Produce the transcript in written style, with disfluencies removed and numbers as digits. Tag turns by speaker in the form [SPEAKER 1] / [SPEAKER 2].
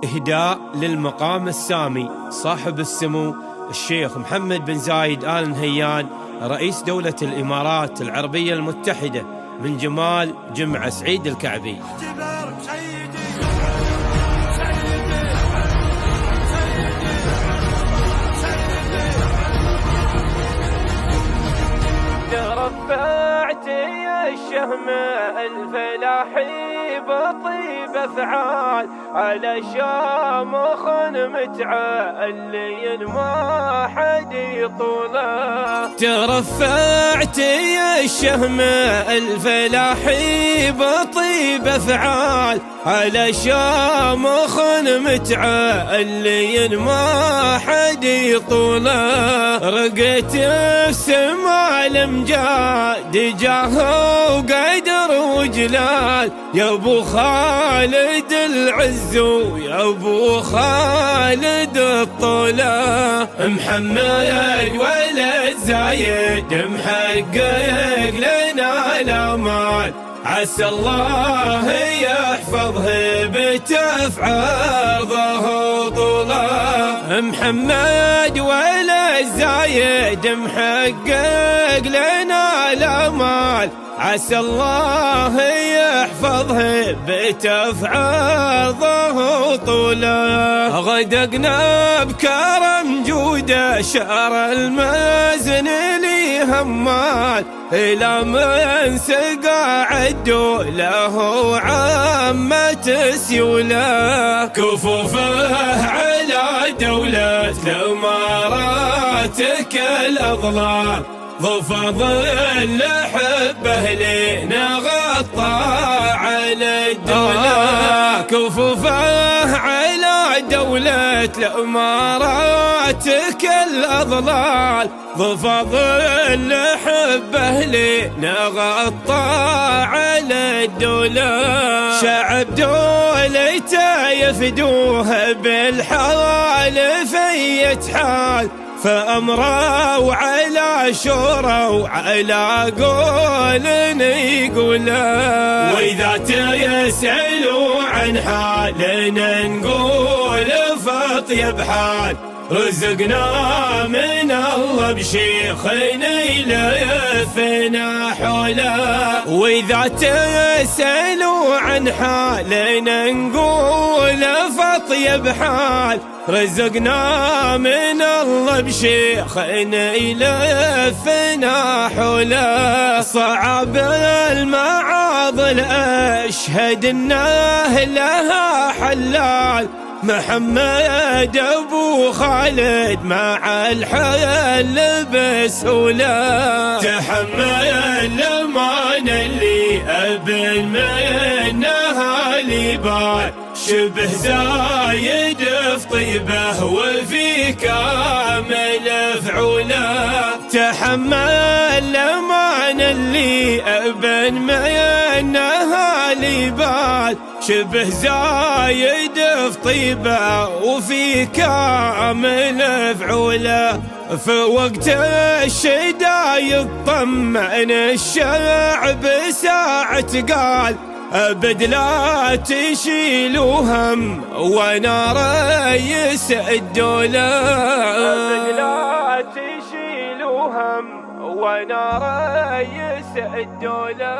[SPEAKER 1] إهداء للمقام السامي صاحب السمو الشيخ محمد بن زايد آل نهيان رئيس دولة الإمارات العربية المتحدة من جمال جمعة سعيد الكعبي.
[SPEAKER 2] رفعتي الشهم الفلاحي بطيب افعال على شامخ متعلي ما حد يطوله.
[SPEAKER 1] ترفعتي الشهم الفلاحي بطيب افعال على شامخ متعلي ما حد يطوله. رقت السما الامجاد جاه وقدر وجلال يا ابو خالد العز ويا ابو خالد الطوله. محمد ولد زايد محقق لنا الامال عسى الله يحفظه بتفعاضه طوله. محمد ولد زايد محقق لنا الامال عسى الله يحفظه بتفعاضه طوله. غدقنا بكرم جوده شعر المزن لي همال إلى من سقى عدو له عامة سيوله. كفوفه على دولة الإمارات كالأظلام ضفاض الحبه لنا غطى على الدولة. كفوفه على دولة الإمارات كالأظلال ضفاض الحبه لنا غطى على الدولة. شعب دولته يفدوه بالحال فيت حال فأمره وعلى شورى وعلى قول يقوله. وإذا تسألوا عن حالنا نقول فاطيب حال رزقنا من الله بشيخ يلفنا حوله. وإذا تسألوا عن حالنا نقول فاطيب حال رزقنا من الله بشيخ يلفنا حوله. صعب المعاضل أشهد إنه لها حلال محمد أبو خالد مع الحل بسهولة. تحمل الأمان اللي أبن منها لبال شبه زايد في طيبه وفي كامل فعوله. تحمل الأمان اللي أبن منها لبال شبه زايد في طيبه وفي كامل فعوله. في وقت الشدايد طمن الشعب ساعة قال أبد لا تشيلوا هم وانا رئيس الدولة.
[SPEAKER 2] أبد لا تشيلوا هم وانا رئيس الدولة.